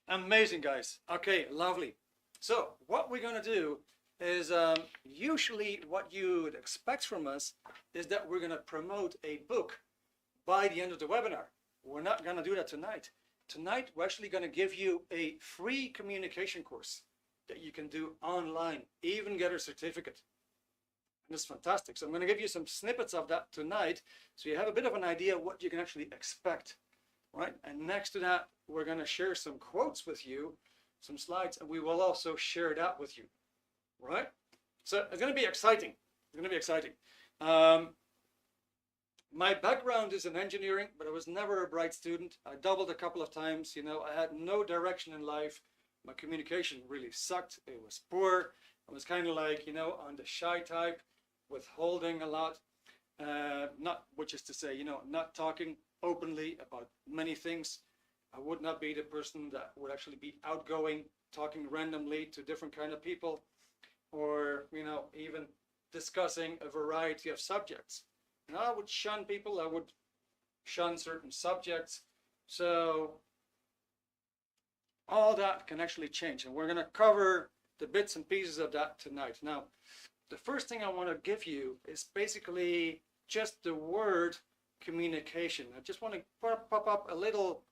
Amazing, guys. Okay, lovely. So what we're going to do is usually what you would expect from us is that we're going to promote a book by the end of the webinar. We're not going to do that tonight. Tonight, we're actually going to give you a free communication course that you can do online, even get a certificate. And it's fantastic. So I'm going to give you some snippets of that tonight so you have a bit of an idea what you can actually expect, right? And next to that, we're going to share some quotes with you, some slides, and we will also share that with you, right? So it's going to be exciting. It's going to be exciting. My background is in engineering, but I was never a bright student. I doubled a couple of times. You know, I had no direction in life. My communication really sucked. It was poor. I was kind of like, you know, on the shy type, withholding a lot, which is to say, you know, not talking openly about many things. I would not be the person that would actually be outgoing, talking randomly to different kind of people, or, you know, even discussing a variety of subjects. And I would shun people, I would shun certain subjects. So all that can actually change. And we're going to cover the bits and pieces of that tonight. Now, the first thing I want to give you is basically just the word communication. I just want to pop up a little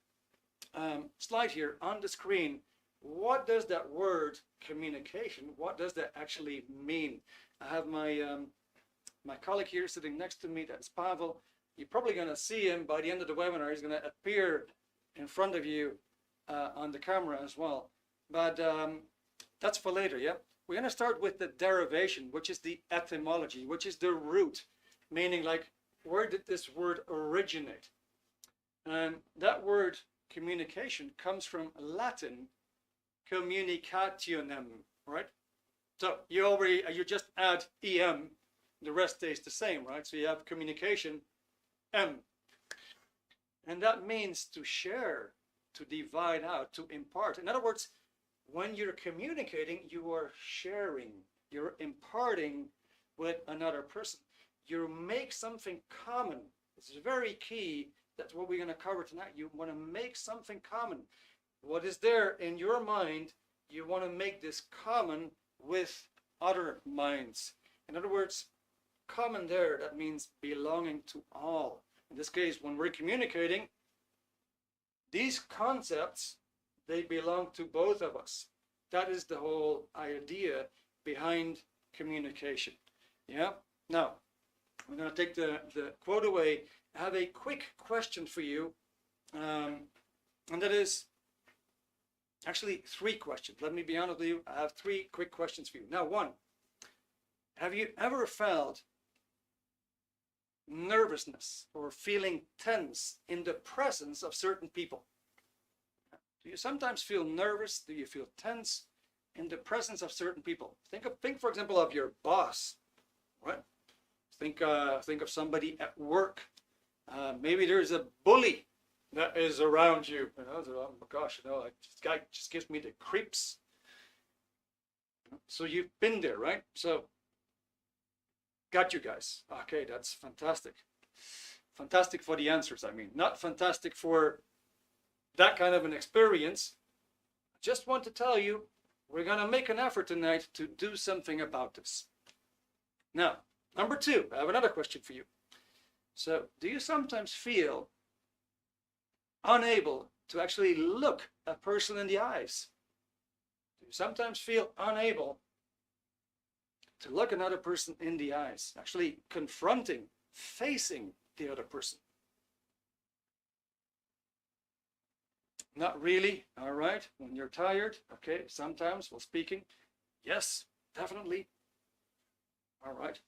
slide here on the screen. What does that word communication, what does that actually mean? I have my colleague here sitting next to me, that's Pavel. You're probably going to see him by the end of the webinar. He's going to appear in front of you on the camera as well. But that's for later, yeah? We're going to start with the derivation, which is the etymology, which is the root, meaning like, where did this word originate? And that word communication comes from Latin communicationem, right? So you just add em, the rest stays the same, right? So you have communication, M. And that means to share, to divide out, to impart. In other words, when you're communicating, you are sharing, you're imparting with another person. You make something common. This is very key. That's what we're going to cover tonight. You want to make something common. What is there in your mind, you want to make this common with other minds. In other words, common there, that means belonging to all. In this case, when we're communicating, these concepts, they belong to both of us. That is the whole idea behind communication. Yeah. Now, I'm going to take the quote away. I have a quick question for you, and that is actually 3 questions. Let me be honest with you. I have 3 quick questions for you. Now, 1, have you ever felt nervousness or feeling tense in the presence of certain people? Do you sometimes feel nervous? Do you feel tense in the presence of certain people? Think for example, of your boss, right? Think of somebody at work. Maybe there's a bully that is around you. You know, oh my gosh, you know, like, this guy just gives me the creeps. So you've been there, right? So got you guys. Okay, that's fantastic. Fantastic for the answers, I mean. Not fantastic for that kind of an experience. I just want to tell you, we're going to make an effort tonight to do something about this. Now, number 2, I have another question for you. So, do you sometimes feel unable to actually look a person in the eyes? Do you sometimes feel unable to look another person in the eyes, actually confronting, facing the other person? Not really. All right. When you're tired, okay, sometimes while speaking, yes, definitely. All right.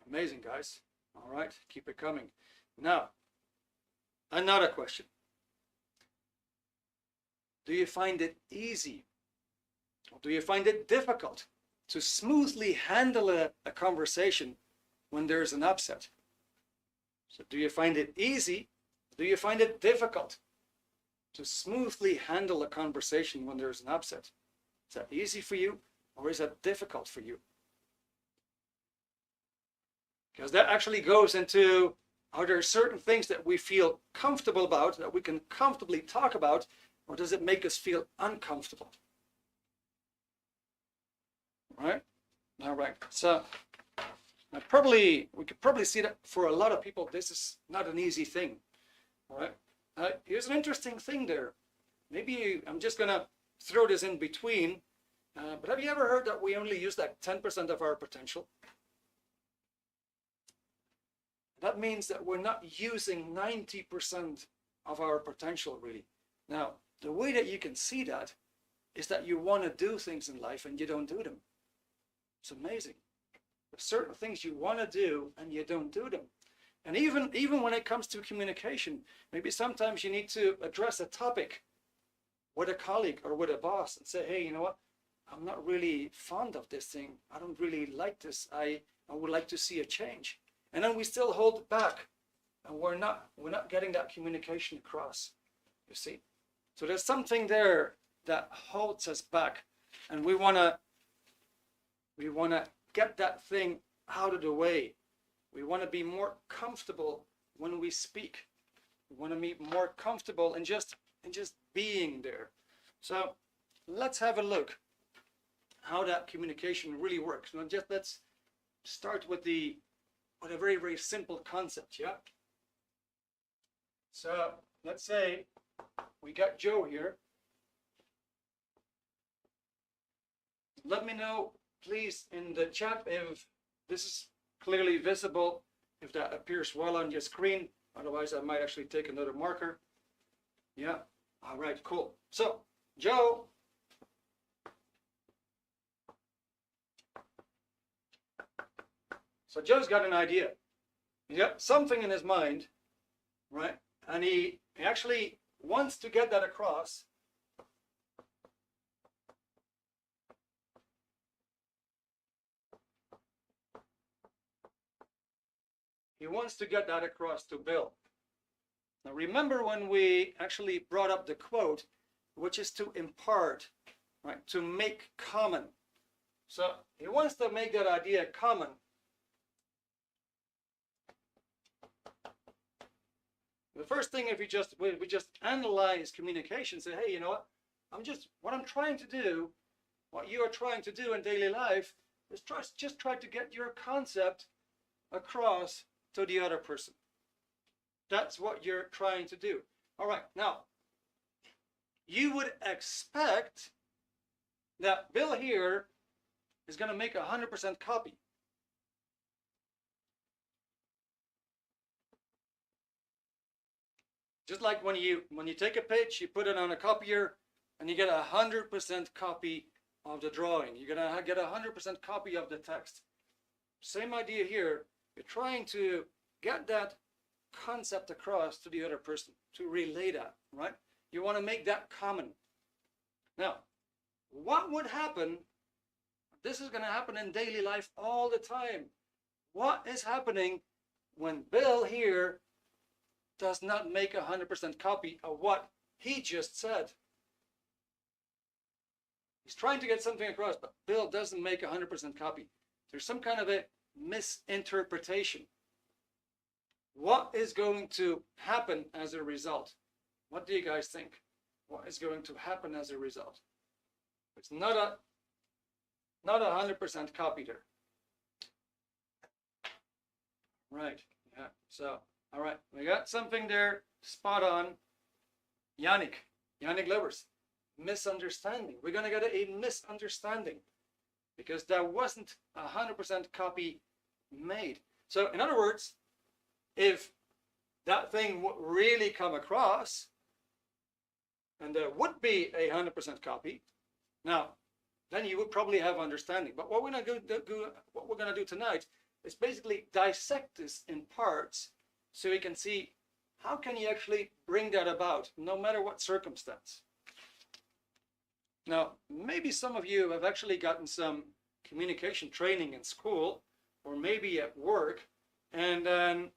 Amazing, guys. All right, keep it coming. Now, another question. Do you find it easy, or do you find it difficult to smoothly handle a conversation when there's an upset? So do you find it easy? Do you find it difficult to smoothly handle a conversation when there's an upset? Is that easy for you, or is that difficult for you? Because that actually goes into Are there certain things that we feel comfortable about, that we can comfortably talk about, or does it make us feel uncomfortable? Right? All right. So we could probably see that for a lot of people, this is not an easy thing. All right. Here's an interesting thing there. Maybe I'm just going to throw this in between. But have you ever heard that we only use like 10% of our potential? That means that we're not using 90% of our potential, really. Now, the way that you can see that is that you want to do things in life and you don't do them. It's amazing. There's certain things you want to do and you don't do them. And even when it comes to communication, maybe sometimes you need to address a topic with a colleague or with a boss and say, hey, you know what? I'm not really fond of this thing. I don't really like this. I would like to see a change. And then we still hold it back, and we're not getting that communication across, you see. So there's something there that holds us back, and we wanna get that thing out of the way. We want to be more comfortable when we speak. We want to be more comfortable in just being there. So let's have a look how that communication really works. Now let's start with a very, very simple concept, yeah? So let's say we got Joe here. Let me know, please, in the chat if this is clearly visible, if that appears well on your screen. Otherwise, I might actually take another marker. Yeah, all right, cool. So, Joe. So Joe's got an idea. He's got something in his mind, right? And he actually wants to get that across. He wants to get that across to Bill. Now remember when we actually brought up the quote, which is to impart, right? To make common. So he wants to make that idea common. The first thing, if we just analyze communication, say, hey, you know what? What I'm trying to do, what you are trying to do in daily life is just try to get your concept across to the other person. That's what you're trying to do. All right, now, you would expect that Bill here is going to make 100% copy. Just like when you take a page, you put it on a copier, and you get 100% copy of the drawing. You're going to get 100% copy of the text. Same idea here. You're trying to get that concept across to the other person, to relay that, right? You want to make that common. Now, what would happen? This is going to happen in daily life all the time. What is happening when Bill here does not make 100% copy of what he just said? He's trying to get something across, but Bill doesn't make 100% copy. There's some kind of a misinterpretation. What is going to happen as a result? What do you guys think? What is going to happen as a result? It's not 100% copy there. Right, yeah, so, all right, we got something there, spot on. Yannick Lovers, misunderstanding. We're gonna get a misunderstanding because there wasn't 100% copy made. So in other words, if that thing would really come across and there would be 100% copy, now then you would probably have understanding. But what we're gonna do tonight is basically dissect this in parts so we can see how can you actually bring that about no matter what circumstance. Now, maybe some of you have actually gotten some communication training in school or maybe at work, and then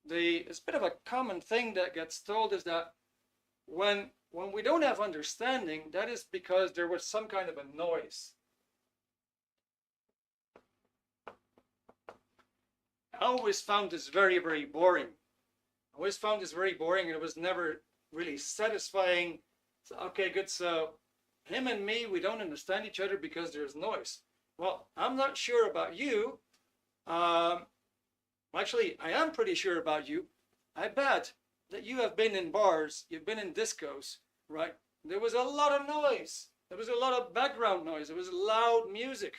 it's a bit of a common thing that gets told is that when we don't have understanding, that is because there was some kind of a noise. I always found this very, very boring. I always found this very boring, and it was never really satisfying. So, okay, good. So him and me, we don't understand each other because there's noise. Well, I'm not sure about you. Actually, I am pretty sure about you. I bet that you have been in bars, you've been in discos, right? There was a lot of noise. There was a lot of background noise. There was loud music.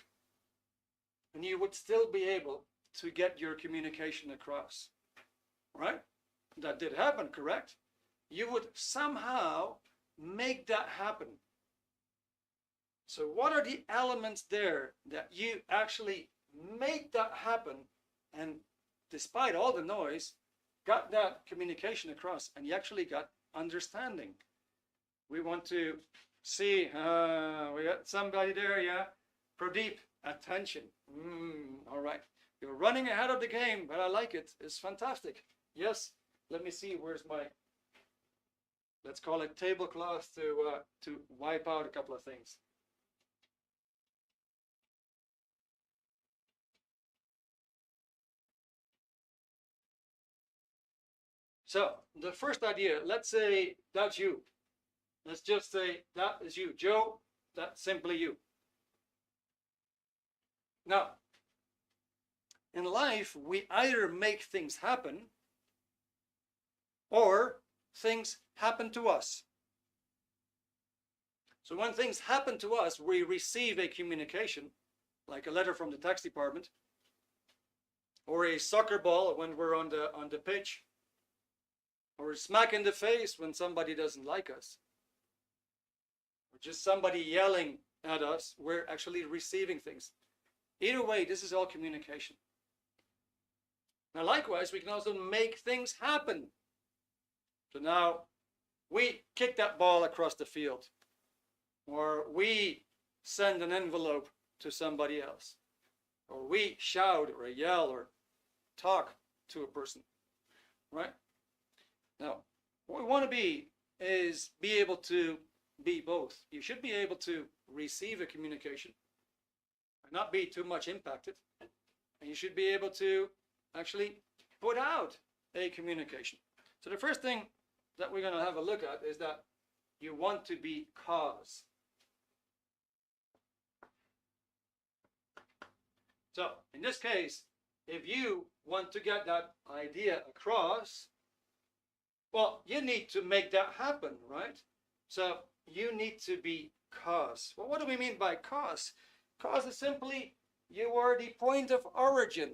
And you would still be able to get your communication across, right? That did happen, correct? You would somehow make that happen. So what are the elements there that you actually make that happen, and despite all the noise, got that communication across, and you actually got understanding? We want to see, we got somebody there, yeah? Pradeep, attention. All right. You're running ahead of the game, but I like it. It's fantastic. Yes, let me see, where's my, let's call it tablecloth to wipe out a couple of things. So the first idea, let's say that's you. Let's just say that is you. Joe, that's simply you. Now, in life, we either make things happen or things happen to us. So when things happen to us, we receive a communication, like a letter from the tax department, or a soccer ball when we're on the pitch, or a smack in the face when somebody doesn't like us, or just somebody yelling at us. We're actually receiving things. Either way, this is all communication. Now, likewise, we can also make things happen. So now we kick that ball across the field, or we send an envelope to somebody else, or we shout or yell or talk to a person, right? Now, what we want to be is be able to be both. You should be able to receive a communication and not be too much impacted, and you should be able to actually put out a communication. So the first thing that we're going to have a look at is that you want to be cause. So in this case, if you want to get that idea across, well, you need to make that happen, right? So you need to be cause. Well, what do we mean by cause? Cause is simply you are the point of origin.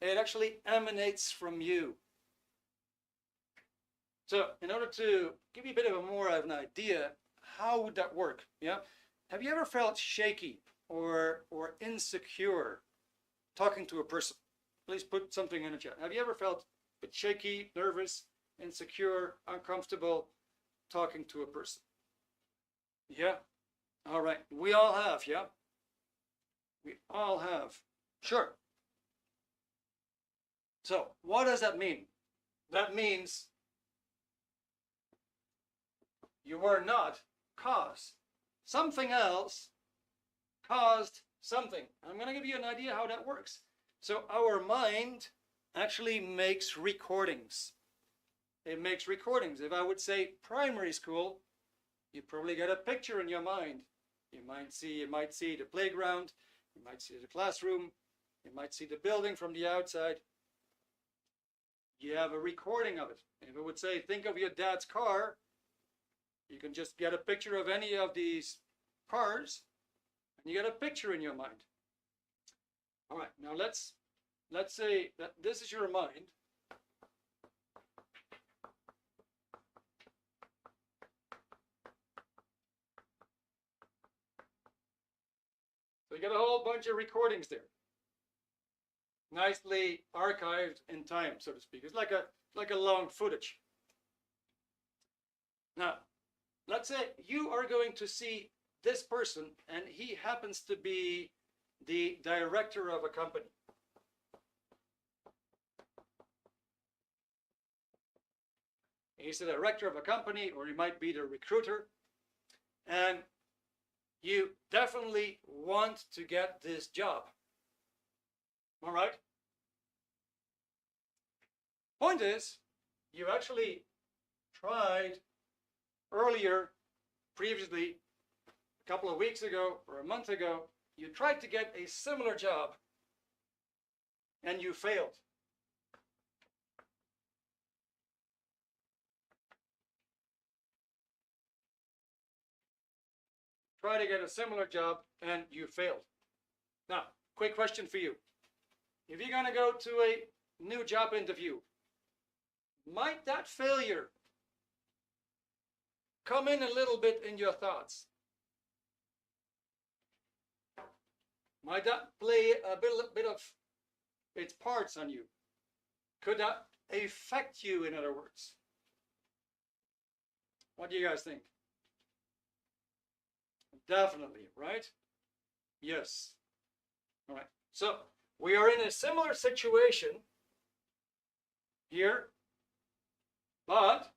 It actually emanates from you. So in order to give you a bit of a more of an idea, how would that work? Yeah. Have you ever felt shaky or insecure talking to a person? Please put something in the chat. Have you ever felt a bit shaky, nervous, insecure, uncomfortable talking to a person? Yeah. All right. We all have, yeah? We all have. Sure. So what does that mean? That means you were not cause. Something else caused something. I'm going to give you an idea how that works. So our mind actually makes recordings. It makes recordings. If I would say primary school, you probably get a picture in your mind. You might see the playground, you might see the classroom, you might see the building from the outside. You have a recording of it. If it would say, think of your dad's car, you can just get a picture of any of these cars, and you get a picture in your mind. All right, now let's say that this is your mind. So you got a whole bunch of recordings there, nicely archived in time, so to speak. It's like a long footage. Now, let's say you are going to see this person, and he happens to be the director of a company. He's the director of a company, or he might be the recruiter, and you definitely want to get this job. All right? Point is, you actually tried earlier, previously, a couple of weeks ago or a month ago, you tried to get a similar job and you failed. Try to get a similar job and you failed. Now, quick question for you. If you're going to go to a new job interview, might that failure come in a little bit in your thoughts? Might that play a bit of its parts on you? Could that affect you, in other words? What do you guys think? Definitely, right? Yes. All right. So we are in a similar situation here, but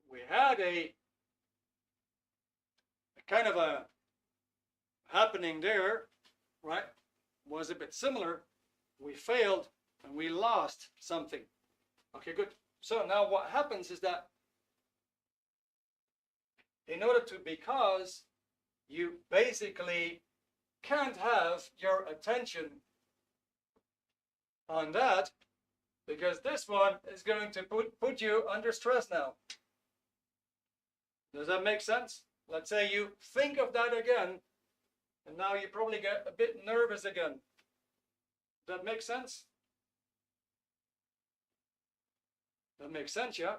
we had a kind of a happening there, right? Was a bit similar. We failed and we lost something. Okay, good. So now what happens is that in order to, because you basically can't have your attention on that, because this one is going to put you under stress now. Does that make sense? Let's say you think of that again, and now you probably get a bit nervous again. Does that make sense? That makes sense, yeah?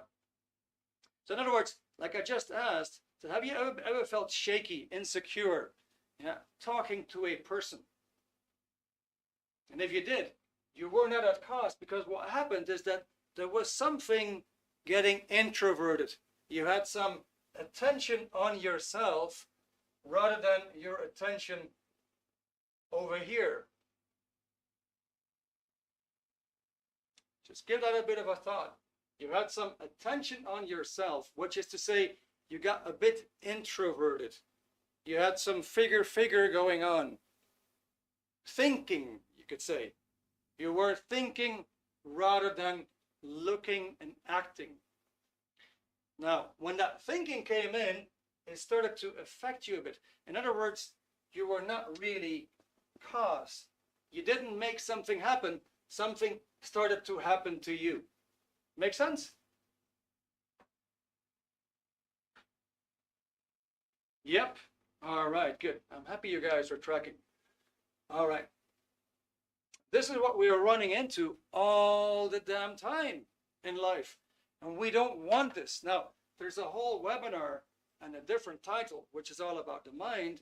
So in other words, like I just asked, so have you ever felt shaky, insecure, yeah, talking to a person? And if you did, you were not at cost, because what happened is that there was something getting introverted. You had some attention on yourself rather than your attention over here. Just give that a bit of a thought. You had some attention on yourself, which is to say, you got a bit introverted. You had some figure going on. Thinking, you could say. You were thinking rather than looking and acting. Now, when that thinking came in, it started to affect you a bit. In other words, you were not really cause. You didn't make something happen. Something started to happen to you. Make sense? Yep. All right, good. I'm happy you guys are tracking. All right. This is what we are running into all the damn time in life. And we don't want this. Now, there's a whole webinar and a different title, which is all about the mind,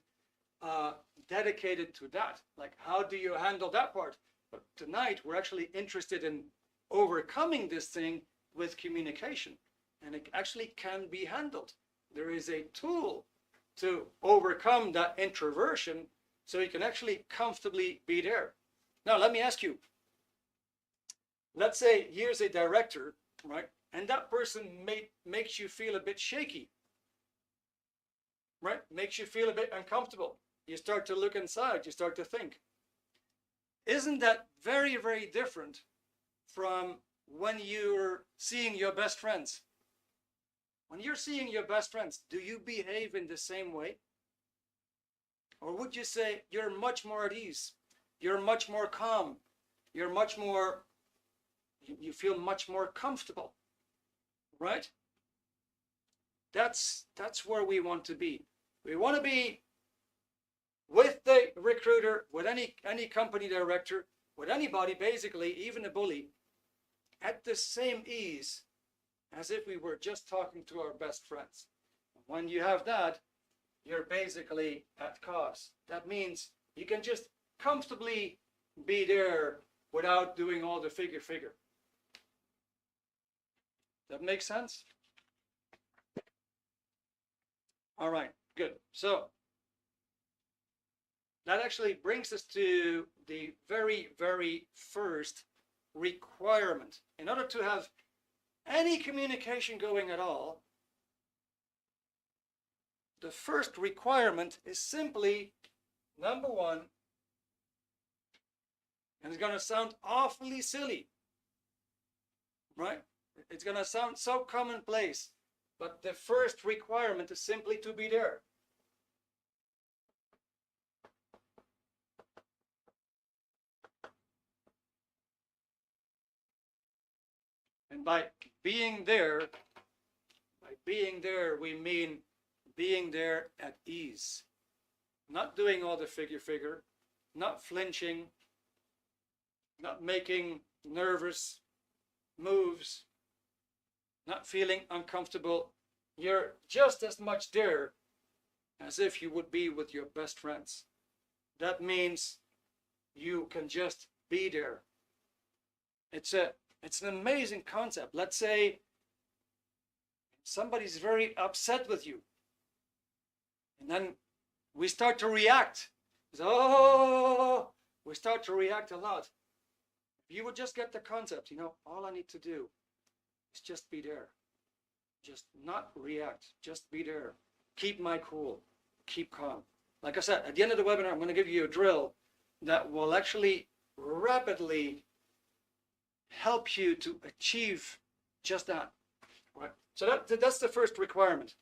dedicated to that. Like, how do you handle that part? But tonight, we're actually interested in overcoming this thing with communication. And it actually can be handled. There is a tool to overcome that introversion so you can actually comfortably be there. Now, let me ask you. Let's say here's a director, right? And that person makes you feel a bit shaky, right? Makes you feel a bit uncomfortable. You start to look inside, you start to think. Isn't that very, very different from when you're seeing your best friends? When you're seeing your best friends, do you behave in the same way? Or would you say you're much more at ease? You're much more calm. You're much more, you feel much more comfortable, right? That's where we want to be. We want to be with the recruiter, with any company director, with anybody basically, even a bully, at the same ease as if we were just talking to our best friends. When you have that, you're basically at cause. That means you can just comfortably be there without doing all the figure. That makes sense? All right, good. So that actually brings us to the very, very first requirement. In order to have any communication going at all, the first requirement is simply, number one, and it's going to sound awfully silly, right? It's going to sound so commonplace, but the first requirement is simply to be there. And by being there, we mean being there at ease. Not doing all the figure, not flinching, not making nervous moves, not feeling uncomfortable. You're just as much there as if you would be with your best friends. That means you can just be there. It's an amazing concept. Let's say somebody's very upset with you, and then we start to react. Oh, we start to react a lot. If you would just get the concept, all I need to do is just be there. Just not react, just be there. Keep my cool, keep calm. Like I said, at the end of the webinar, I'm going to give you a drill that will actually rapidly help you to achieve just that. Right? So that's the first requirement.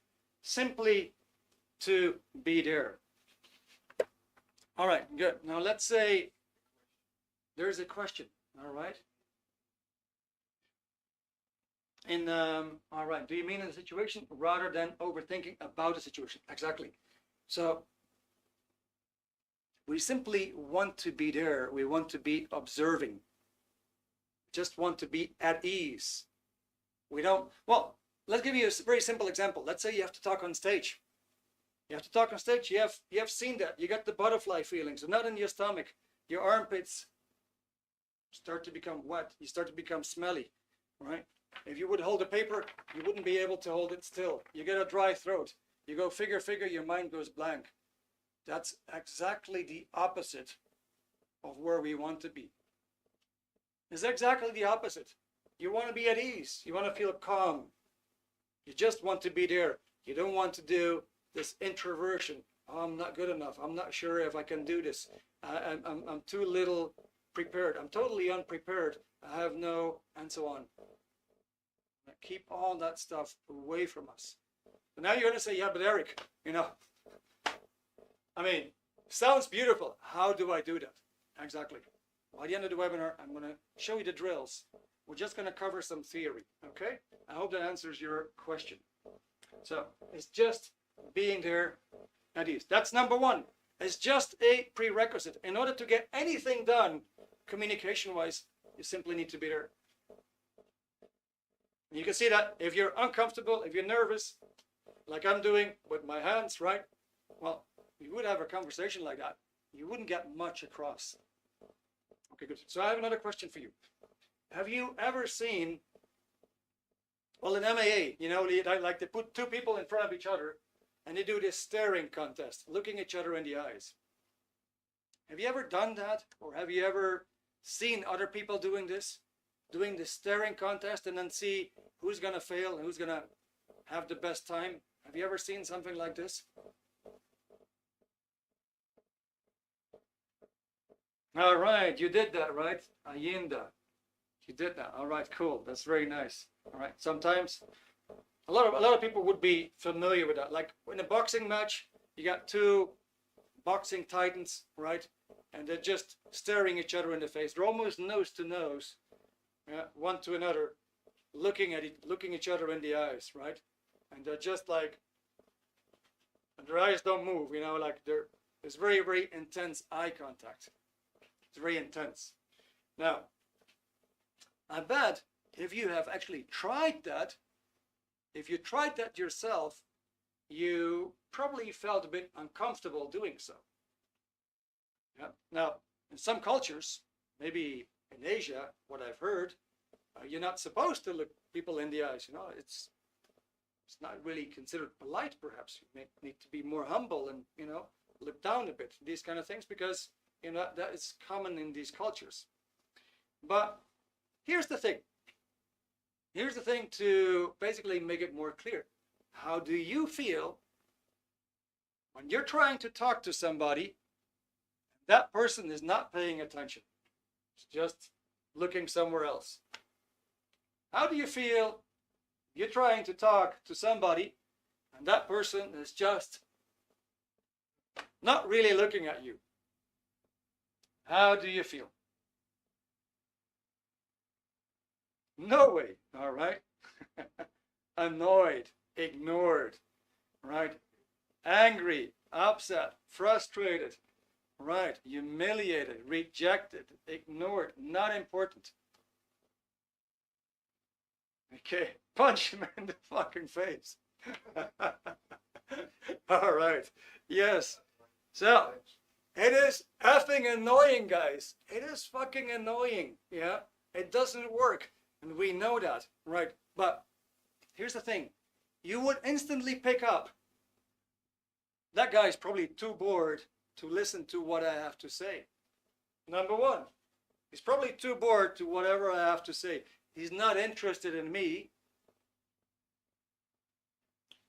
Simply to be there. All right, good. Now let's say there's a question. All right. All right. Do you mean in a situation rather than overthinking about a situation? Exactly. So we simply want to be there. We want to be observing. Just want to be at ease. We don't. Well, let's give you a very simple example. Let's say you have to talk on stage. You have to talk on stage. You have seen that. You got the butterfly feelings, so not in your stomach. Your armpits start to become wet. You start to become smelly, right? If you would hold a paper, you wouldn't be able to hold it still. You get a dry throat. You go figure, your mind goes blank. That's exactly the opposite of where we want to be. It's exactly the opposite. You want to be at ease. You want to feel calm. You just want to be there. You don't want to do this introversion. Oh, I'm not good enough. I'm not sure if I can do this. I'm too little prepared. I'm totally unprepared. I have no, and so on. Keep all that stuff away from us. But now you're going to say, yeah, but Eric, I mean, sounds beautiful. How do I do that? Exactly. By the end of the webinar, I'm going to show you the drills. We're just going to cover some theory, okay? I hope that answers your question. So it's just being there at ease. That's number one. It's just a prerequisite. In order to get anything done, communication-wise, you simply need to be there. And you can see that if you're uncomfortable, if you're nervous, like I'm doing with my hands, right? Well, you would have a conversation like that. You wouldn't get much across. Okay, good. So I have another question for you. Have you ever seen, well, in MAA, like they put two people in front of each other and they do this staring contest, looking each other in the eyes. Have you ever done that? Or have you ever seen other people doing this? Doing the staring contest and then see who's going to fail and who's going to have the best time? Have you ever seen something like this? All right, you did that, right? Ayinda. You did that. All right, cool. That's very nice. All right. Sometimes a lot of people would be familiar with that. Like in a boxing match, you got two boxing titans, right? And they're just staring each other in the face. They're almost nose to nose, one to another, looking each other in the eyes, right? And they're just like, and their eyes don't move, like there's very, very intense eye contact. It's very intense. Now, I bet if you have actually tried that, if you tried that yourself, you probably felt a bit uncomfortable doing so. Yeah. Now, in some cultures, maybe in Asia, what I've heard, you're not supposed to look people in the eyes. It's not really considered polite. Perhaps you may need to be more humble and look down a bit. These kind of things, because that is common in these cultures. But here's the thing. Here's the thing to basically make it more clear. How do you feel when you're trying to talk to somebody, that person is not paying attention? It's just looking somewhere else. How do you feel you're trying to talk to somebody and that person is just not really looking at you? How do you feel? No way, all right? Annoyed, ignored, right? Angry, upset, frustrated, right? Humiliated, rejected, ignored, not important. Okay, punch him in the fucking face. All right, yes. So, it is effing annoying, guys. It is fucking annoying, yeah? It doesn't work, and we know that, right? But here's the thing. You would instantly pick up that guy's probably too bored to listen to what I have to say. Number one, he's probably too bored to whatever I have to say. He's not interested in me.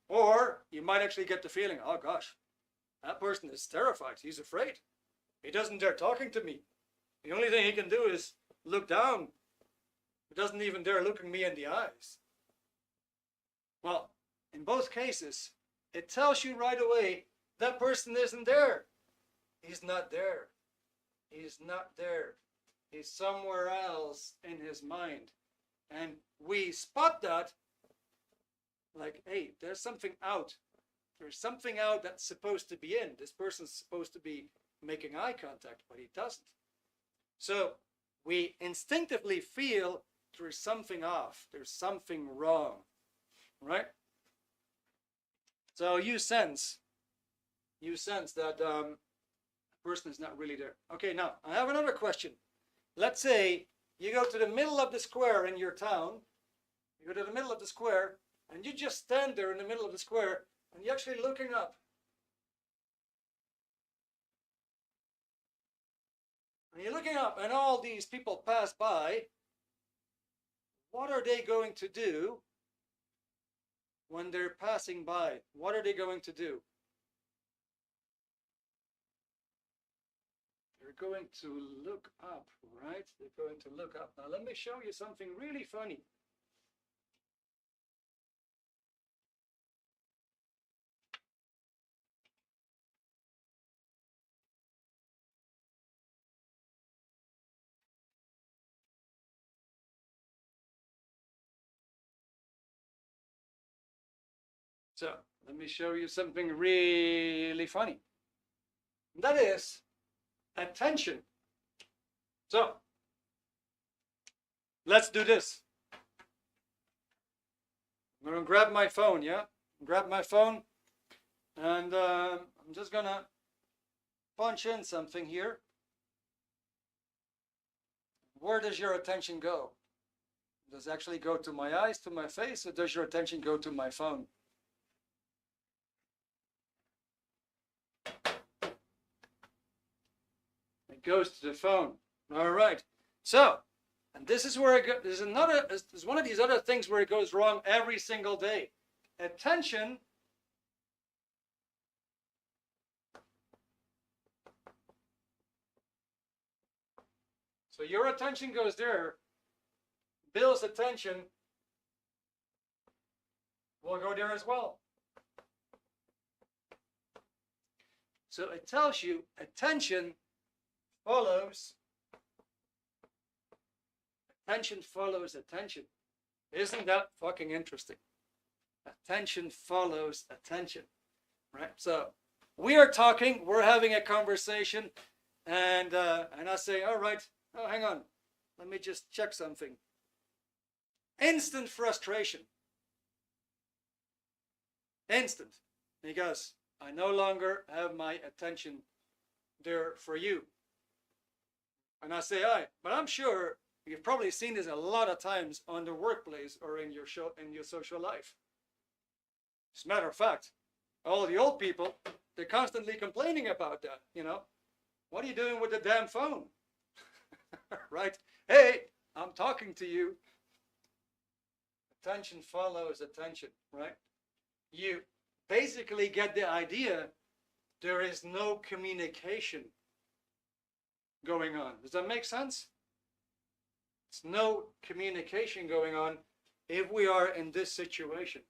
Or you might actually get the feeling, oh gosh, that person is terrified. He's afraid. He doesn't dare talking to me. The only thing he can do is look down. He doesn't even dare looking me in the eyes. Well, in both cases, it tells you right away that person isn't there. He's not there. He's not there. He's somewhere else in his mind. And we spot that like, hey, there's something out. There's something out that's supposed to be in. This person's supposed to be making eye contact, but he doesn't. So we instinctively feel there's something off. There's something wrong, right? So you sense that a person is not really there. Okay, now I have another question. Let's say you go to the middle of the square in your town. You go to the middle of the square, and you just stand there in the middle of the square, and you're actually looking up. And you're looking up, and all these people pass by. What are they going to do when they're passing by? What are they going to do? They're going to look up, right? They're going to look up. Now let me show you something really funny. So let me show you something really funny. That is attention. So let's do this. I'm going to grab my phone, yeah? Grab my phone, and I'm just going to punch in something here. Where does your attention go? Does it actually go to my eyes, to my face, or does your attention go to my phone? It goes to the phone. All right. So, and this is where it goes. There's one of these other things where it goes wrong every single day. Attention so your attention goes there. Bill's attention will go there as well. So it tells you attention follows attention. Isn't that fucking interesting? Attention follows attention, right? So we are talking, we're having a conversation, and I say, all right, oh, hang on, let me just check something. Instant frustration. Instant, because I no longer have my attention there for you. And I say, all right, but I'm sure you've probably seen this a lot of times on the workplace or in your social life. As a matter of fact, all the old people, they're constantly complaining about that, you know. What are you doing with the damn phone? Right? Hey, I'm talking to you. Attention follows attention, right? You basically get the idea there is no communication going on. Does that make sense? There's no communication going on if we are in this situation.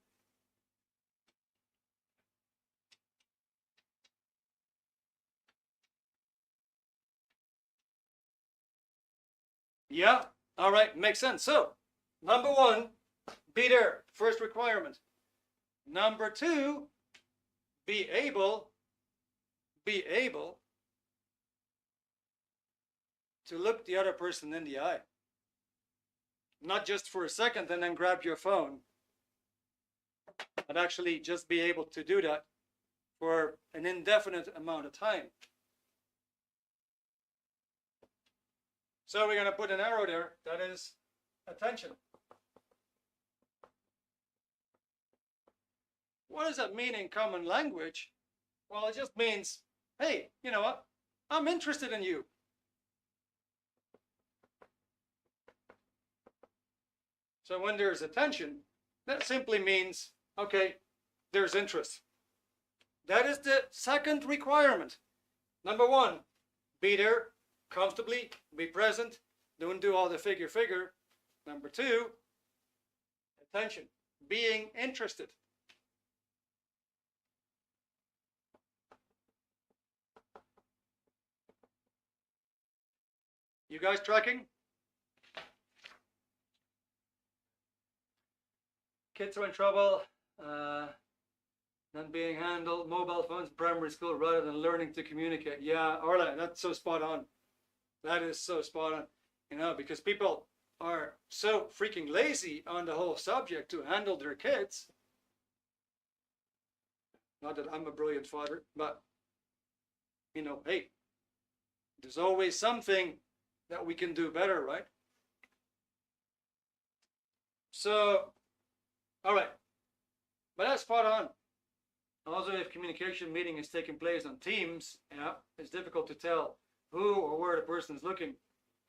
Yeah, all right, makes sense. So, number one, be there, first requirement. Number two, be able to look the other person in the eye. Not just for a second and then grab your phone, but actually just be able to do that for an indefinite amount of time. So we're going to put an arrow there, that is attention. What does that mean in common language? Well, it just means, hey, you know what? I'm interested in you. So when there's attention, that simply means, okay, there's interest. That is the second requirement. Number one, be there comfortably, be present, don't do all the figure. Number two, attention, being interested. You guys tracking? Kids are in trouble, not being handled, mobile phones in primary school rather than learning to communicate. Yeah, Orla, that's so spot on. That is so spot on. You know, because people are so freaking lazy on the whole subject to handle their kids. Not that I'm a brilliant father, but, you know, hey, there's always something that we can do better, right? So, all right, but that's spot on. Also, if communication meeting is taking place on Teams, yeah, it's difficult to tell who or where the person is looking.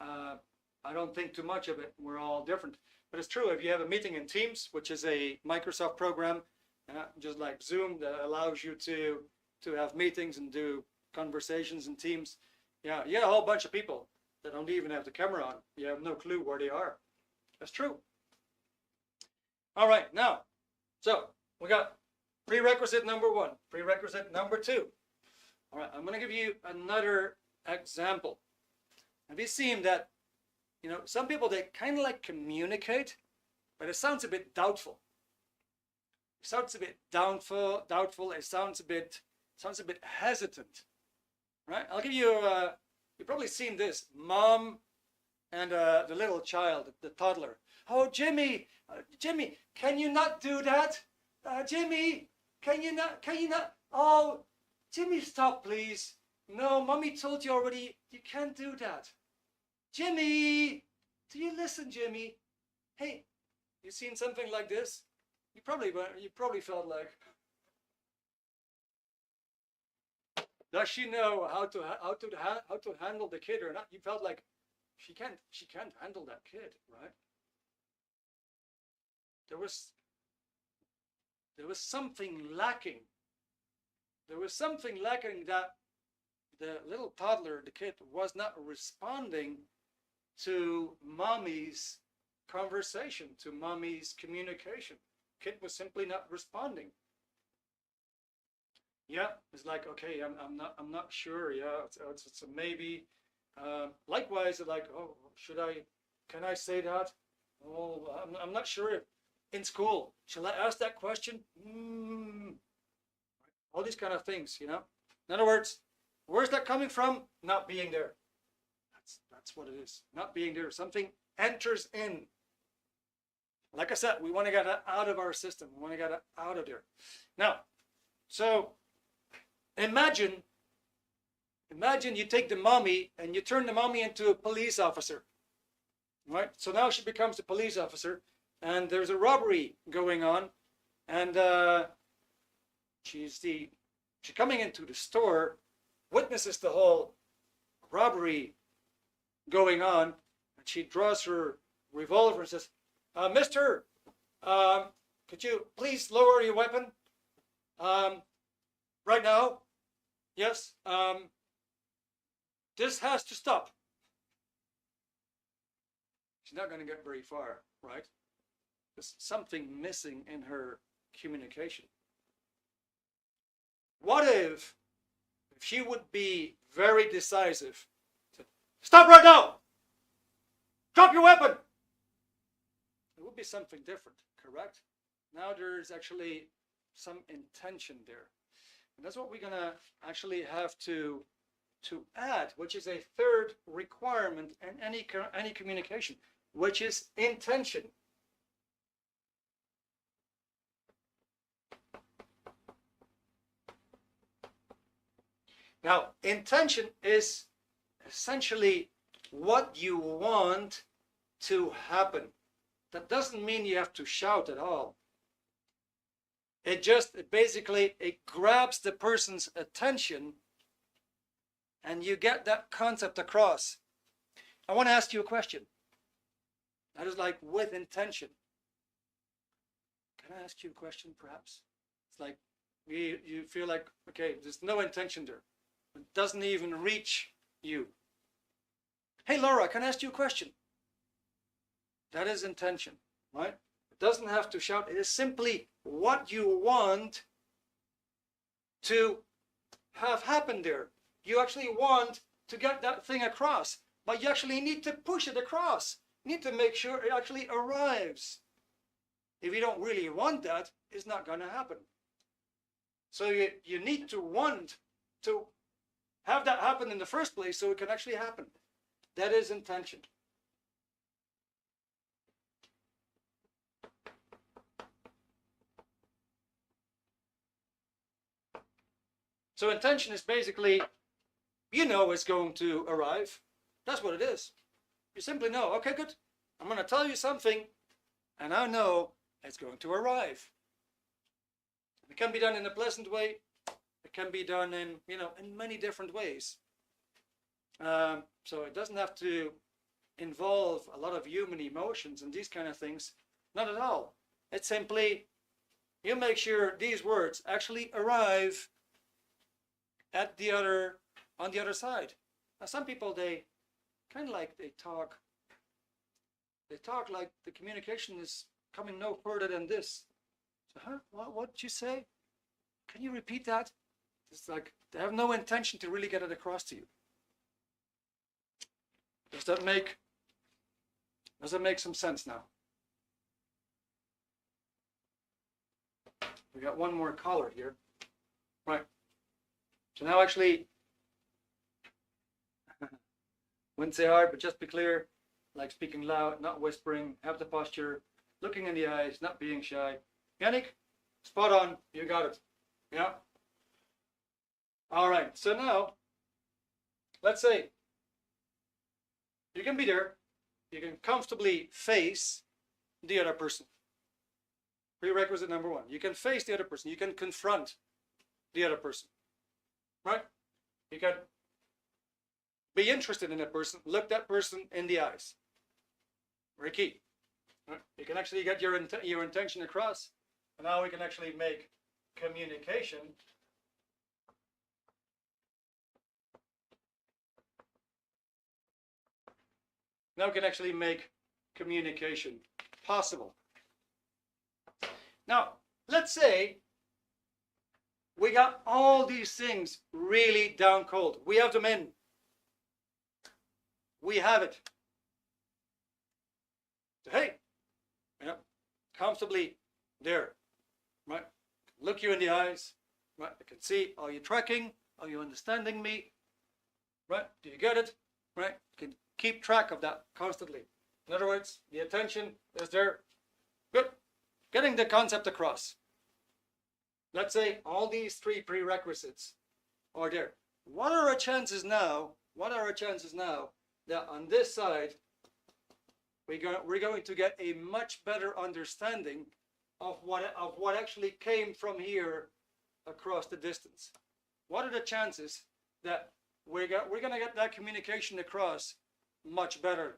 I don't think too much of it. We're all different. But it's true, if you have a meeting in Teams, which is a Microsoft program, just like Zoom, that allows you to have meetings and do conversations in Teams. Yeah, you get a whole bunch of people that don't even have the camera on. You have no clue where they are. That's true. All right, now, so we got prerequisite number one, prerequisite number two. All right, I'm going to give you another example. Have you seen that, you know, some people, they kind of like communicate, but it sounds a bit doubtful. It sounds a bit doubtful. It sounds a bit hesitant, right? I'll give you, you've probably seen this, mom and the little child, the toddler. Oh, Jimmy, Jimmy, can you not do that? Jimmy, can you not? Oh, Jimmy, stop, please. No, mommy told you already, you can't do that. Jimmy, do you listen, Jimmy? Hey, you seen something like this? You probably felt like, does she know how to handle the kid or not? You felt like she can't handle that kid, right? There was something lacking. There was something lacking, that the little toddler, the kid, was not responding to mommy's conversation, to mommy's communication. Kid was simply not responding. Yeah, it's like, okay, I'm not sure. Yeah, it's a maybe. Likewise, like, oh, can I say that? Oh, I'm not sure if in school, shall I ask that question? All these kind of things, you know. In other words, where's that coming from? Not being there. That's what it is. Not being there. Something enters in. Like I said, we want to get it out of our system. We want to get it out of there. Now, so imagine you take the mommy and you turn the mommy into a police officer. Right? So now she becomes a police officer, and there's a robbery going on, and she's coming into the store, witnesses the whole robbery going on, and she draws her revolver and says, Mister, could you please lower your weapon? Right now? Yes. This has to stop. She's not going to get very far, right? There's something missing in her communication. What if she would be very decisive? Stop right now! Drop your weapon! It would be something different, correct? Now there's actually some intention there. And that's what we're going to actually have to add, which is a third requirement in any communication, which is intention. Now, intention is essentially what you want to happen. That doesn't mean you have to shout at all. It basically grabs the person's attention and you get that concept across. I want to ask you a question. That is like with intention. Can I ask you a question perhaps? It's like you feel like, okay, there's no intention there. It doesn't even reach you. Hey Laura, can I ask you a question? That is intention, right? It doesn't have to shout. It is simply what you want to have happen there. You actually want to get that thing across, but you actually need to push it across. You need to make sure it actually arrives. If you don't really want that, it's not going to happen. So you need to want to have that happen in the first place so it can actually happen. That is intention. So intention is basically, you know it's going to arrive. That's what it is. You simply know, okay, good. I'm going to tell you something, and I know it's going to arrive. It can be done in a pleasant way. It can be done in, in many different ways. So it doesn't have to involve a lot of human emotions and these kind of things. Not at all. It's simply, you make sure these words actually arrive on the other side. Now some people, they kind of like, they talk like the communication is coming no further than this. So, huh? What did you say? Can you repeat that? It's like they have no intention to really get it across to you. Does that make some sense now? We got one more caller here. Right. So now actually, wouldn't say hard, but just be clear, like speaking loud, not whispering, have the posture, looking in the eyes, not being shy. Yannick, spot on, you got it. Yeah. All right, so now, let's say, you can be there, you can comfortably face the other person. Prerequisite number one, you can face the other person, you can confront the other person, right? You can be interested in that person, look that person in the eyes. Very key. Right? You can actually get your intention across, and now we can actually make communication possible. Now, let's say we got all these things really down cold. We have them in. We have it. So, hey, comfortably there, right? Look you in the eyes, right? I can see, are you tracking? Are you understanding me? Right? Do you get it? Right? You can keep track of that constantly. In other words, the attention is there. Good. Getting the concept across. Let's say all these three prerequisites are there. What are our chances now? That on this side, we're going to get a much better understanding of what actually came from here across the distance? What are the chances that we're going to get that communication across much better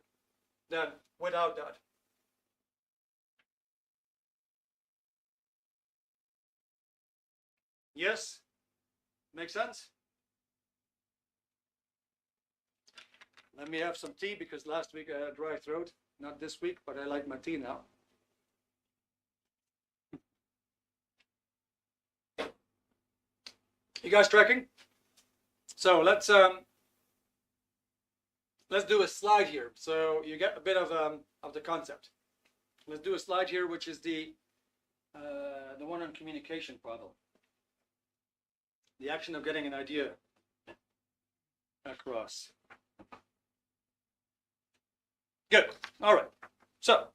than without that? Yes? Make sense? Let me have some tea because last week I had a dry throat. Not this week, but I like my tea now. You guys tracking? So let's do a slide here, so you get a bit of the concept. Let's do a slide here, which is the one on communication problem. The action of getting an idea across. Good. All right. So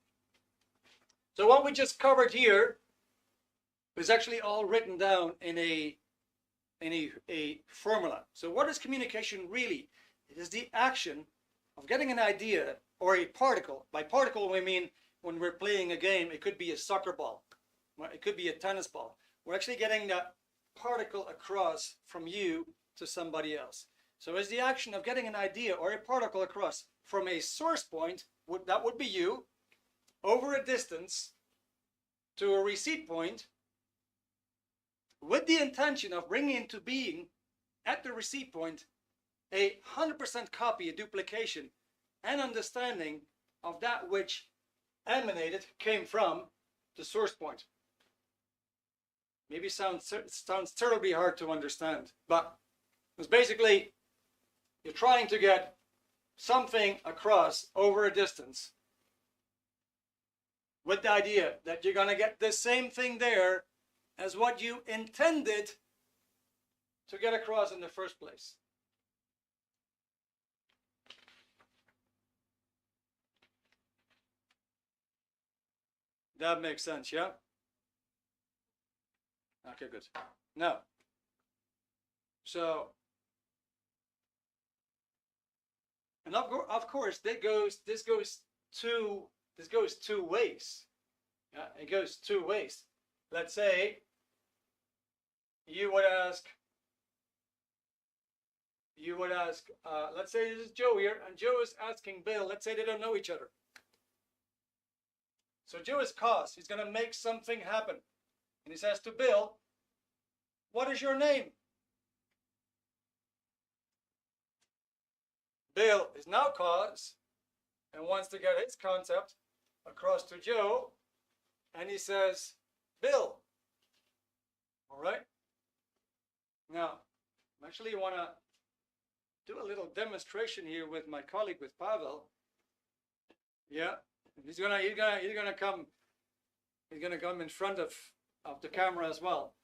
what we just covered here is actually all written down in a formula. So what is communication really? It is the action of getting an idea or a particle. By particle, we mean when we're playing a game, it could be a soccer ball. It could be a tennis ball. We're actually getting that particle across from you to somebody else. So it's the action of getting an idea or a particle across from a source point, that would be you, over a distance to a receipt point, with the intention of bringing into being at the receipt point a 100% copy, a duplication, and understanding of that which came from the source point. Maybe sounds terribly hard to understand, but it's basically you're trying to get something across over a distance with the idea that you're going to get the same thing there as what you intended to get across in the first place. That makes sense, yeah? Okay, good. Now, so, and of course, this goes two ways. Yeah, it goes two ways. Let's say you would ask, let's say this is Joe here, and Joe is asking Bill. Let's say they don't know each other. So Joe is cause. He's going to make something happen. And he says to Bill, what is your name? Bill is now cause and wants to get his concept across to Joe. And he says, Bill. All right. Now, I actually want to do a little demonstration here with my colleague, with Pavel. Yeah, he's gonna come in front of the camera as well.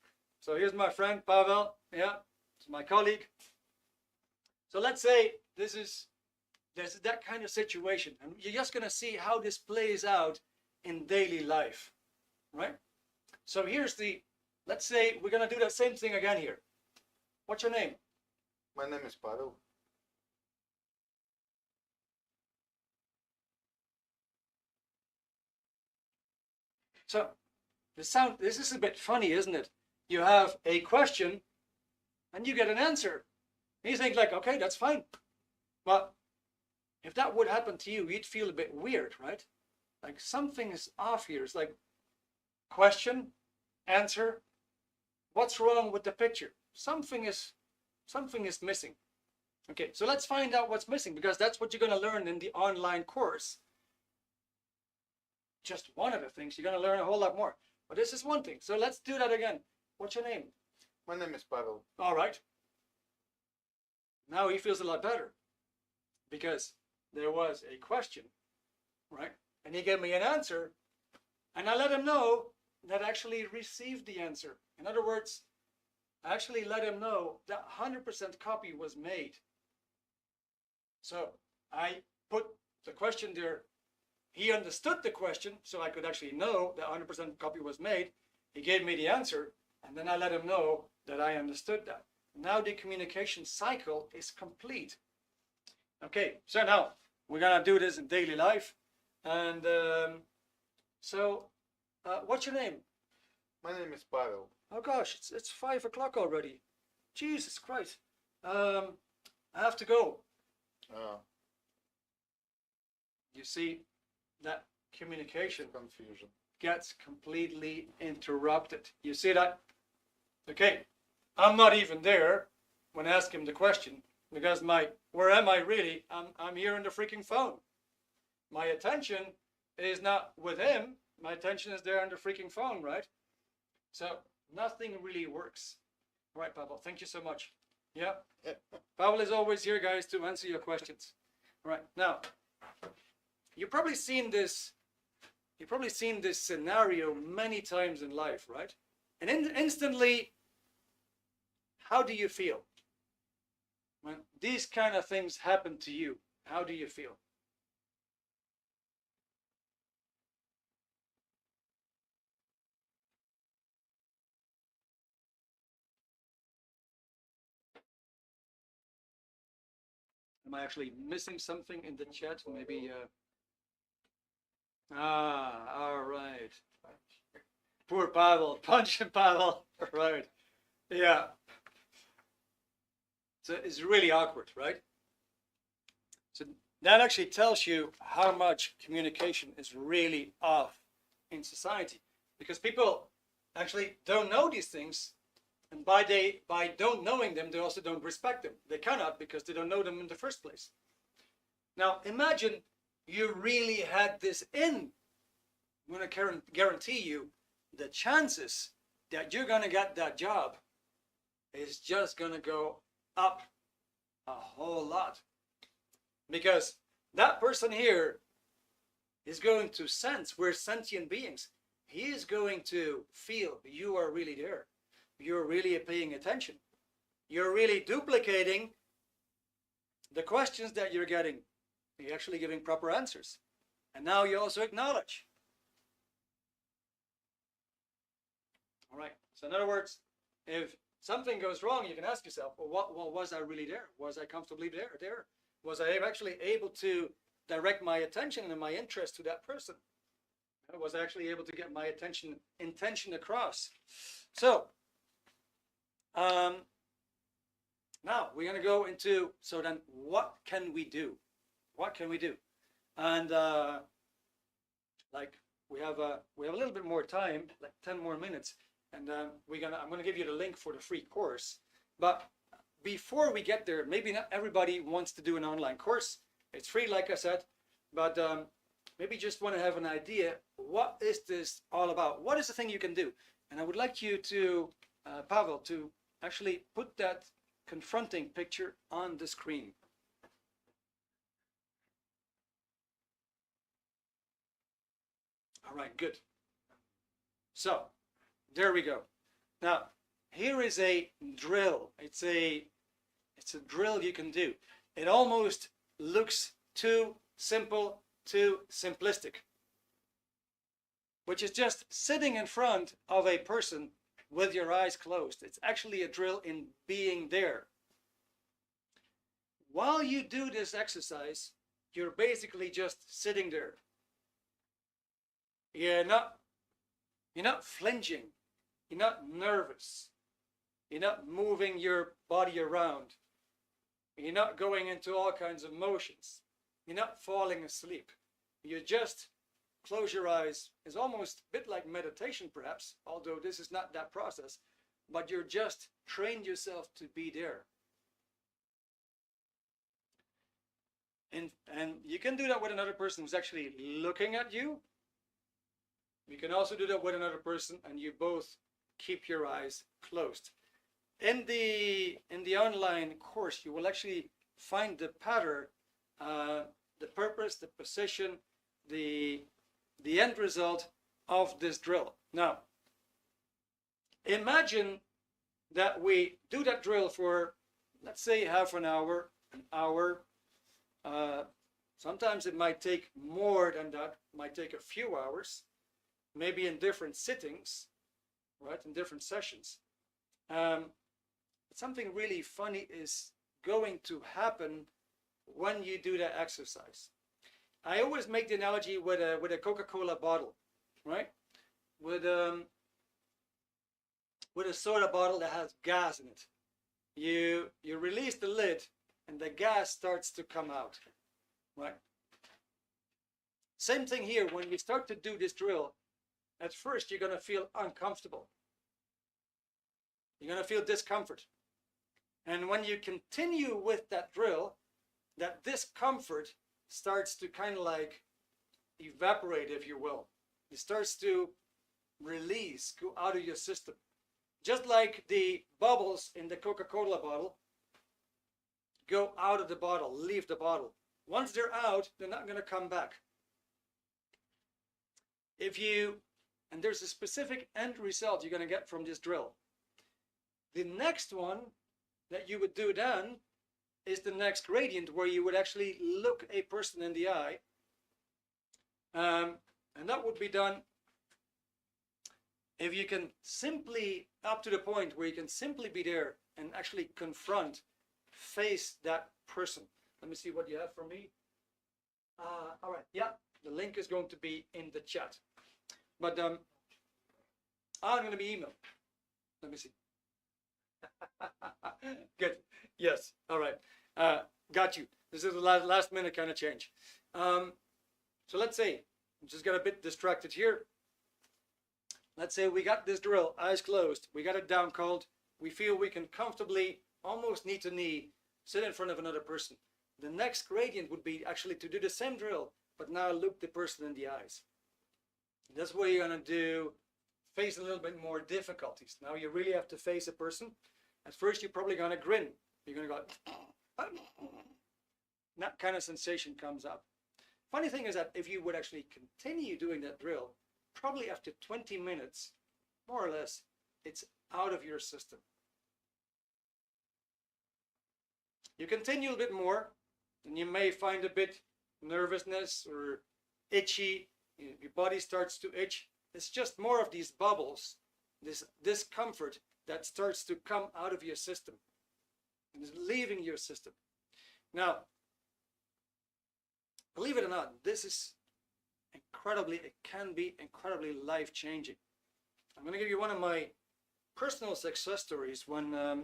So here's my friend Pavel. Yeah, it's my colleague. So let's say there's that kind of situation, and you're just gonna see how this plays out in daily life, right? So let's say we're gonna do that same thing again here. What's your name? My name is Pavel. So this is a bit funny, isn't it? You have a question and you get an answer. And you think like, okay, that's fine. But if that would happen to you, you'd feel a bit weird, right? Like something is off here. It's like question, answer. What's wrong with the picture? Something is missing. Okay, so let's find out what's missing, because that's what you're going to learn in the online course. Just one of the things. You're going to learn a whole lot more. But this is one thing. So let's do that again. What's your name? My name is Pavel. All right. Now he feels a lot better, because there was a question, right? And he gave me an answer, and I let him know that I actually received the answer. In other words, I actually let him know that 100% copy was made. So I put the question there. He understood the question, so I could actually know that 100% copy was made. He gave me the answer, and then I let him know that I understood that. Now the communication cycle is complete. Okay, so now we're gonna do this in daily life. And what's your name? My name is Pavel. Oh gosh, it's 5 o'clock already. Jesus Christ. I have to go. You see, that communication Confusion gets completely interrupted. You see that? Okay, I'm not even there when I ask him the question, because where am I really? I'm here on the freaking phone. My attention is not with him. My attention is there on the freaking phone, right? So nothing really works. All right, Pavel, thank you so much. Yeah, Pavel is always here, guys, to answer your questions. All right, now, you've probably seen this scenario many times in life, right? And instantly, how do you feel? When these kind of things happen to you, how do you feel? Am I actually missing something in the chat? Maybe, all right. Poor Pavel, punching Pavel, right. Yeah. So it's really awkward, right? So that actually tells you how much communication is really off in society, because people actually don't know these things, and by don't knowing them, they also don't respect them. They cannot, because they don't know them in the first place. Now imagine you really had this in. I'm going to guarantee you the chances that you're going to get that job is just going to go up a whole lot, because that person here is going to sense, we're sentient beings. He is going to feel you are really there. You're really paying attention. You're really duplicating the questions that you're getting. You're actually giving proper answers. And now you also acknowledge. All right. So in other words, if something goes wrong, you can ask yourself, well, was I really there? Was I comfortably there? Was I actually able to direct my attention and my interest to that person? Was I actually able to get my intention across? So, now we're going to go into, so then what can we do? What can we do? And like we have a little bit more time, like 10 more minutes, and I'm gonna give you the link for the free course. But before we get there, maybe not everybody wants to do an online course. It's free, like I said, but maybe just want to have an idea, what is this all about? What is the thing you can do? And I would like you to, Pavel, to actually put that confronting picture on the screen. All right, good. So, there we go. Now, here is a drill. It's a drill you can do. It almost looks too simple, too simplistic, which is just sitting in front of a person with your eyes closed. It's actually a drill in being there. While you do this exercise, you're basically just sitting there. You're not flinching. You're not nervous. You're not moving your body around. You're not going into all kinds of motions. You're not falling asleep. You just close your eyes. It's almost a bit like meditation, perhaps, although this is not that process, but you're just trained yourself to be there. And you can do that with another person who's actually looking at you. You can also do that with another person, and you both keep your eyes closed. In the online course, you will actually find the pattern, the purpose, the position, the end result of this drill. Now, imagine that we do that drill for, let's say, half an hour, an hour. Sometimes it might take more than that, it might take a few hours, maybe in different sittings, right, in different sessions. Something really funny is going to happen when you do that exercise. I always make the analogy with a Coca-Cola bottle, right? With a soda bottle that has gas in it. You release the lid and the gas starts to come out, right? Same thing here. When you start to do this drill, at first you're going to feel uncomfortable. You're going to feel discomfort. And when you continue with that drill, that discomfort starts to kind of like evaporate, if you will. It starts to release, go out of your system. just like the bubbles in the Coca-Cola bottle go out of the bottle, leave the bottle. Once they're out, they're not going to come back. And there's a specific end result you're going to get from this drill. The next one that you would do then is the next gradient, where you would actually look a person in the eye. And that would be done if you can simply, up to the point where you can simply be there and actually confront, face that person. Let me see what you have for me. All right, yeah, the link is going to be in the chat. But I'm going to be emailed. Let me see. Good. Yes. All right. Got you. This is a last minute kind of change. So let's say, I'm just got a bit distracted here. Let's say we got this drill, eyes closed. We got it down cold. We feel we can comfortably, almost knee to knee, sit in front of another person. The next gradient would be actually to do the same drill, but now look the person in the eyes. That's what you're going to do, face a little bit more difficulties. Now you really have to face a person. At first you're probably going to grin. You're going to go, that kind of sensation comes up. Funny thing is that if you would actually continue doing that drill, probably after 20 minutes, more or less, it's out of your system. You continue a bit more, and you may find a bit nervousness or itchy. Your body starts to itch. It's just more of these bubbles, this discomfort that starts to come out of your system and is leaving your system. Now, believe it or not, this is it can be incredibly life-changing. I'm going to give you one of my personal success stories when I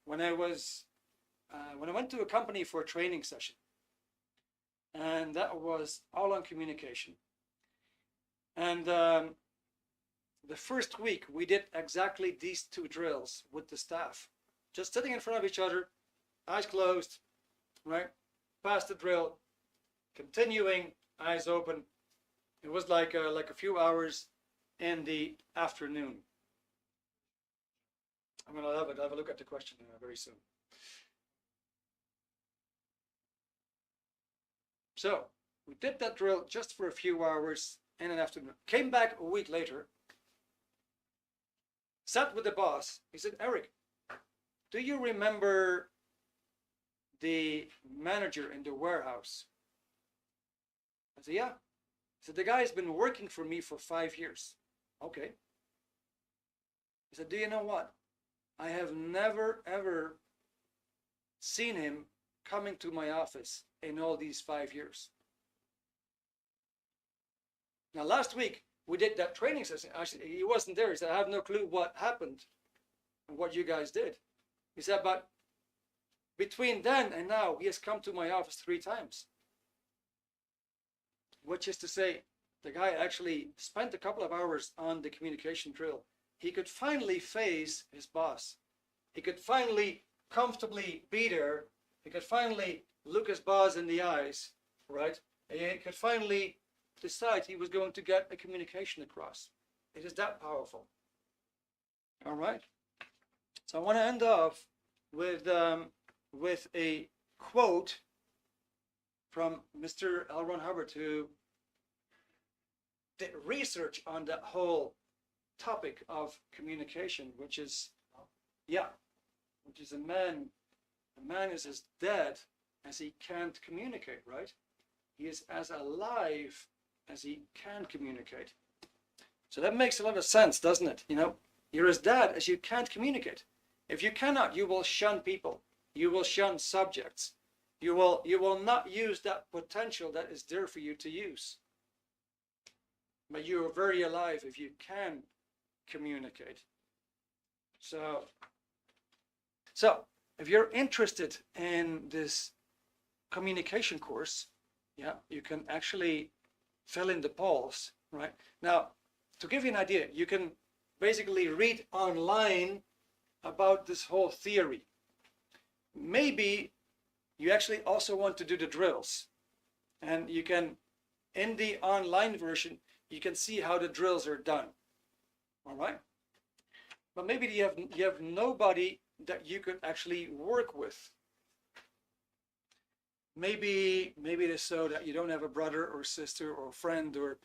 went to a company for a training session, and that was all on communication. And the first week we did exactly these two drills with the staff, just sitting in front of each other, eyes closed, right? Past the drill, continuing, eyes open. It was like a few hours in the afternoon. I'm going to have a look at the question very soon. So we did that drill just for a few hours in an afternoon. Came back a week later, sat with the boss. He said, Eric, do you remember the manager in the warehouse? I said, yeah. He said, the guy's been working for me for 5 years. Okay. He said, do you know what? I have never, ever seen him coming to my office in all these 5 years. Now, last week, we did that training session. Actually, he wasn't there. He said, I have no clue what happened and what you guys did. He said, but between then and now, he has come to my office 3 times. Which is to say, the guy actually spent a couple of hours on the communication drill. He could finally face his boss. He could finally comfortably be there. He could finally look his boss in the eyes, right? And he could finally decide he was going to get a communication across. It is that powerful. All right. So I want to end off with a quote from Mr. L. Ron Hubbard, who did research on that whole topic of communication, which is, a man is as dead as he can't communicate, right? He is as alive as he can communicate. So that makes a lot of sense, doesn't it? You know, you're as dead as you can't communicate. If you cannot, you will shun people. You will shun subjects. You will not use that potential that is there for you to use. But you are very alive if you can communicate. So if you're interested in this communication course, you can actually fill in the polls, right? Now, to give you an idea, you can basically read online about this whole theory. Maybe you actually also want to do the drills, and you can, in the online version, you can see how the drills are done. All right. but maybe you have nobody that you could actually work with. Maybe it is so that you don't have a brother or sister or friend, or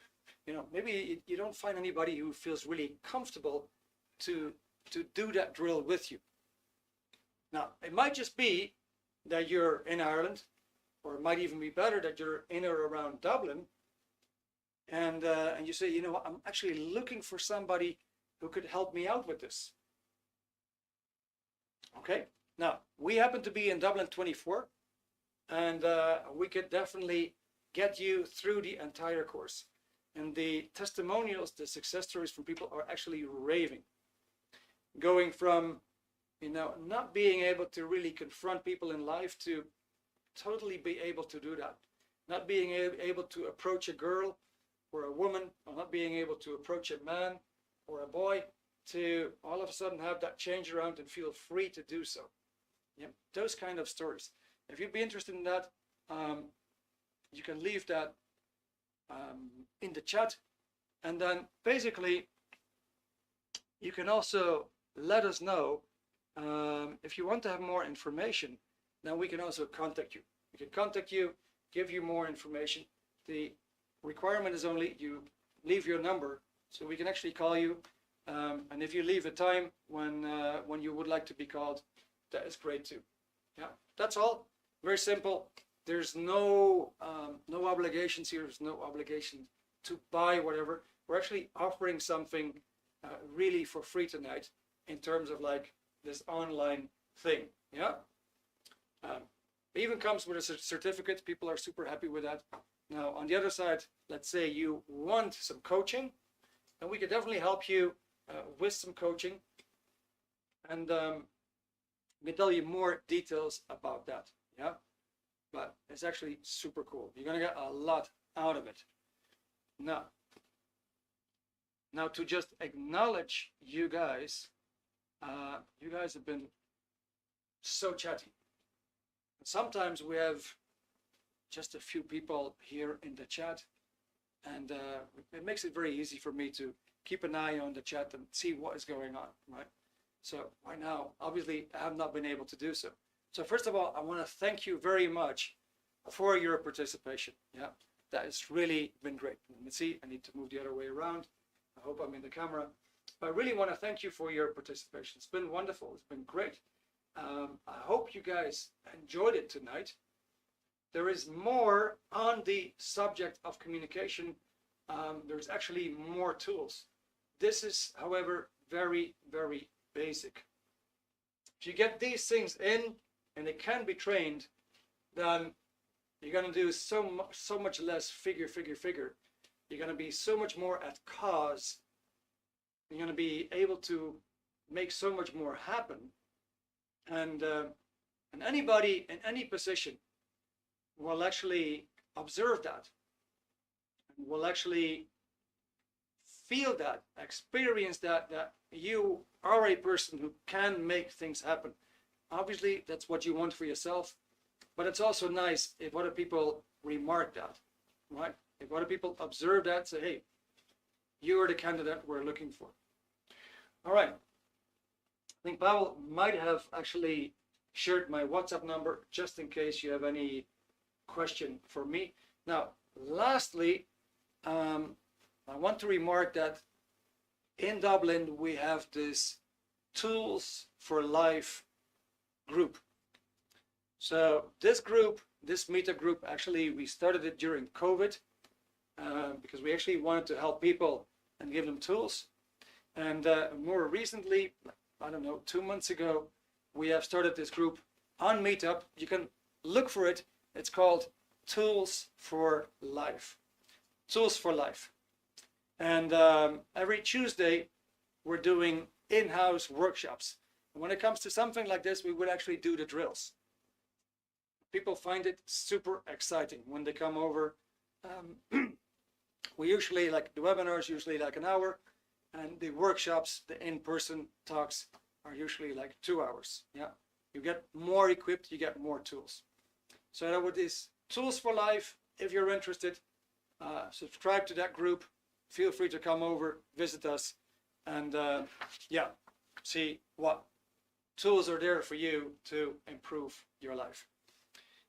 maybe you don't find anybody who feels really comfortable to do that drill with you. Now, it might just be that you're in Ireland, or it might even be better that you're in or around Dublin, and you say, you know what, I'm actually looking for somebody who could help me out with this. Okay, now we happen to be in Dublin 24, and we could definitely get you through the entire course. And the testimonials, the success stories from people are actually raving. Going from, not being able to really confront people in life to totally be able to do that. Not being able to approach a girl or a woman, or not being able to approach a man or a boy, to all of a sudden have that change around and feel free to do so. Yeah, those kind of stories. If you'd be interested in that, you can leave that in the chat, and then basically you can also let us know if you want to have more information. Then we can also contact you. We can contact you, give you more information. The requirement is only you leave your number, so we can actually call you. And if you leave a time when you would like to be called, that is great too. Yeah, that's all. Very simple. There's no obligations here. There's no obligation to buy whatever. We're actually offering something really for free tonight in terms of like this online thing. Yeah. It even comes with a certificate. People are super happy with that. Now, on the other side, let's say you want some coaching, and we can definitely help you with some coaching, and we can tell you more details about that. Yeah, but it's actually super cool. You're gonna get a lot out of it. Now to just acknowledge you guys have been so chatty. Sometimes we have just a few people here in the chat, and it makes it very easy for me to keep an eye on the chat and see what is going on, right? So right now, obviously, I have not been able to do so. So first of all, I want to thank you very much for your participation. Yeah, that has really been great. Let me see, I need to move the other way around. I hope I'm in the camera. But I really want to thank you for your participation. It's been wonderful. It's been great. I hope you guys enjoyed it tonight. There is more on the subject of communication. There's actually more tools. This is, however, very, very basic. If you get these things in, and they can be trained, then you're going to do so much less figure. You're going to be so much more at cause. You're going to be able to make so much more happen. And anybody in any position will actually observe that, and will actually feel that, experience that you are a person who can make things happen. Obviously, that's what you want for yourself, but it's also nice if other people remark that, right? If other people observe that, say, hey, you're the candidate we're looking for. All right. I think Pavel might have actually shared my WhatsApp number just in case you have any question for me. Now, lastly, I want to remark that in Dublin, we have this Tools for Life group. So this group, this meetup group, actually, we started it during COVID because we actually wanted to help people and give them tools. And more recently, I don't know, 2 months ago, we have started this group on Meetup. You can look for it. It's called Tools for Life. Tools for Life. And every Tuesday, we're doing in-house workshops. And when it comes to something like this, we would actually do the drills. People find it super exciting when they come over. We usually, like the webinars, usually like an hour. And the workshops, the in-person talks are usually like 2 hours. Yeah, you get more equipped, you get more tools. So that with these Tools for Life, if you're interested, subscribe to that group. Feel free to come over, visit us, and yeah, see what tools are there for you to improve your life.